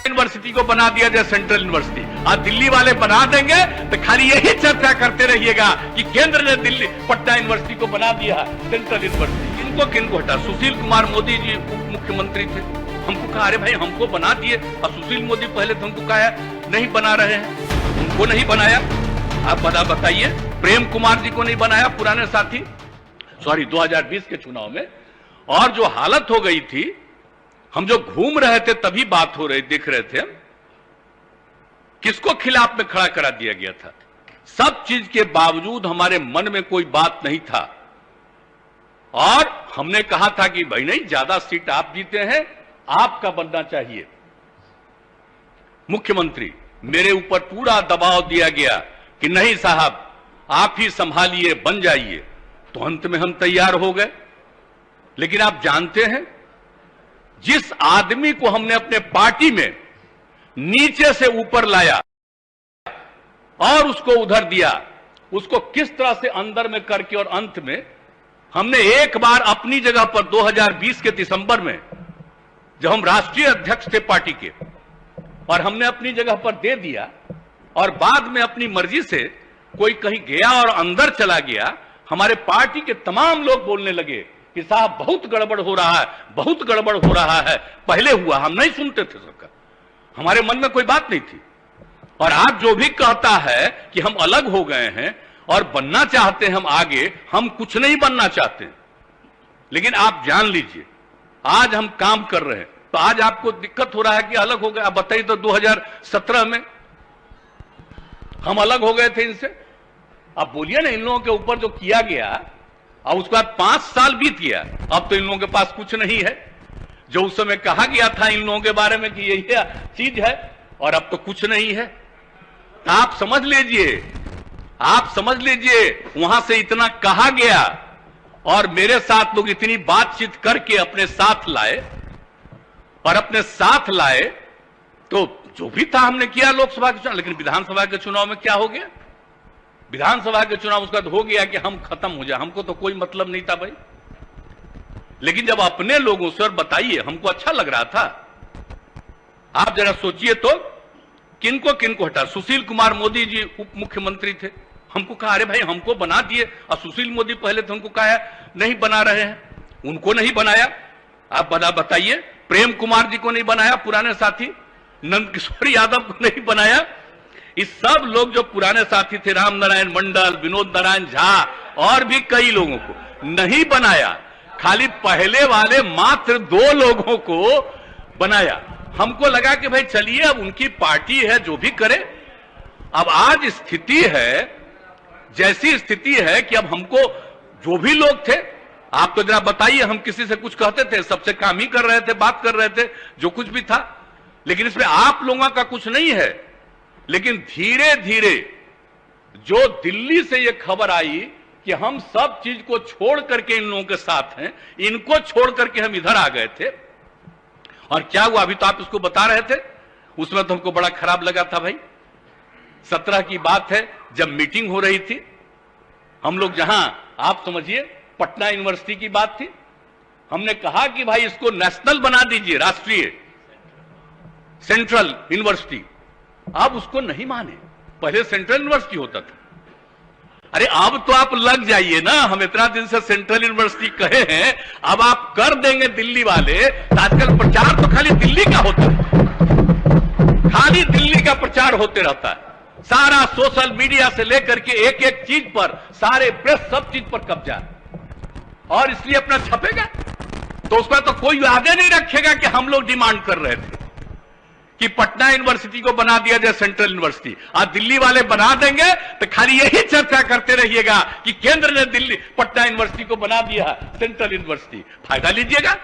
University को बना दिया जाए सेंट्रल यूनिवर्सिटी। आज दिल्ली वाले बना देंगे तो खाली यही चर्चा करते रहिएगा कि केंद्र ने दिल्ली पटना यूनिवर्सिटी को बना दिया सेंट्रल यूनिवर्सिटी। इनको किनको हटा? सुशील कुमार मोदी जी उप मुख्यमंत्री थे, हमको कहा अरे भाई हमको बना दिए, और सुशील मोदी पहले तो हमको कहा नहीं बना रहे हैं, उनको नहीं बनाया। आप बताइए, प्रेम कुमार जी को नहीं बनाया पुराने साथी, 2020 के चुनाव में। और जो हालत हो गई थी, हम जो घूम रहे थे तभी बात हो रही दिख रहे थे, किसको खिलाफ में खड़ा करा दिया गया था। सब चीज के बावजूद हमारे मन में कोई बात नहीं था, और हमने कहा था कि भाई नहीं, ज्यादा सीट आप जीते हैं, आपका बनना चाहिए मुख्यमंत्री। मेरे ऊपर पूरा दबाव दिया गया कि नहीं साहब आप ही संभालिए, बन जाइए। तो अंत में हम तैयार हो गए। लेकिन आप जानते हैं, जिस आदमी को हमने अपने पार्टी में नीचे से ऊपर लाया और उसको उधर दिया, उसको किस तरह से अंदर में करके, और अंत में हमने एक बार अपनी जगह पर 2020 के दिसंबर में, जब हम राष्ट्रीय अध्यक्ष थे पार्टी के, और हमने अपनी जगह पर दे दिया, और बाद में अपनी मर्जी से कोई कहीं गया और अंदर चला गया, हमारे पार्टी के तमाम लोग बोलने लगे कि साहब बहुत गड़बड़ हो रहा है, बहुत गड़बड़ हो रहा है। पहले हुआ, हम नहीं सुनते थे सबका, हमारे मन में कोई बात नहीं थी। और आज जो भी कहता है कि हम अलग हो गए हैं और बनना चाहते हैं हम आगे, हम कुछ नहीं बनना चाहते। लेकिन आप जान लीजिए, आज हम काम कर रहे हैं, तो आज आपको दिक्कत हो रहा है कि अलग हो गए। आप बताइए तो 2017 में हम अलग हो गए थे इनसे। अब बोलिए ना, इन लोगों के ऊपर जो किया गया, और उसके बाद 5 साल बीत गया, अब तो इन लोगों के पास कुछ नहीं है। जो उस समय कहा गया था इन लोगों के बारे में कि यही चीज है, और अब तो कुछ नहीं है। आप समझ लीजिए, आप समझ लीजिए, वहां से इतना कहा गया और मेरे साथ लोग इतनी बातचीत करके अपने साथ लाए, और अपने साथ लाए तो जो भी था हमने किया लोकसभा के चुनाव। लेकिन विधानसभा के चुनाव में क्या हो गया? विधानसभा के चुनाव उसका हो गया कि हम खत्म हो जाए, हमको तो कोई मतलब नहीं था भाई। लेकिन जब अपने लोगों से, और बताइए, हमको अच्छा लग रहा था। आप जरा सोचिए तो, किनको किनको हटा? सुशील कुमार मोदी जी उप मुख्यमंत्री थे, हमको कहा अरे भाई हमको बना दिए, और सुशील मोदी पहले तो हमको कहा नहीं बना रहे हैं, उनको नहीं बनाया। आप बताइए, प्रेम कुमार जी को नहीं बनाया पुराने साथी, नंद किशोर यादव को नहीं बनाया। इस सब लोग जो पुराने साथी थे, राम नारायण मंडल, विनोद नारायण झा, और भी कई लोगों को नहीं बनाया। खाली पहले वाले मात्र 2 लोगों को बनाया। हमको लगा कि भाई चलिए, अब उनकी पार्टी है, जो भी करे। अब आज स्थिति है, जैसी स्थिति है कि अब हमको, जो भी लोग थे, आप तो जरा बताइए, हम किसी से कुछ कहते थे? सबसे काम ही कर रहे थे, बात कर रहे थे, जो कुछ भी था। लेकिन इसमें आप लोगों का कुछ नहीं है। लेकिन धीरे धीरे जो दिल्ली से यह खबर आई कि हम सब चीज को छोड़ करके इन लोगों के साथ हैं, इनको छोड़ करके हम इधर आ गए थे। और क्या हुआ, अभी तो आप इसको बता रहे थे, उसमें तो हमको बड़ा खराब लगा था भाई। 17 की बात है, जब मीटिंग हो रही थी, हम लोग जहां, आप समझिए, पटना यूनिवर्सिटी की बात थी, हमने कहा कि भाई इसको नेशनल बना दीजिए, राष्ट्रीय सेंट्रल यूनिवर्सिटी। अब उसको नहीं माने, पहले सेंट्रल यूनिवर्सिटी होता था। अरे अब तो आप लग जाइए ना, हम इतना दिन से सेंट्रल यूनिवर्सिटी कहे हैं, अब आप कर देंगे दिल्ली वाले। आजकल प्रचार तो खाली दिल्ली का होता है, खाली दिल्ली का प्रचार होते रहता है। सारा सोशल मीडिया से लेकर के एक एक चीज पर, सारे प्रेस, सब चीज पर कब्जा, और इसलिए अपना छपेगा। तो उसका तो कोई आगे नहीं रखेगा कि हम लोग डिमांड कर रहे थे कि पटना यूनिवर्सिटी को बना दिया जाए सेंट्रल यूनिवर्सिटी। आज दिल्ली वाले बना देंगे तो खाली यही चर्चा करते रहिएगा कि केंद्र ने दिल्ली पटना यूनिवर्सिटी को बना दिया सेंट्रल यूनिवर्सिटी। फायदा लीजिएगा।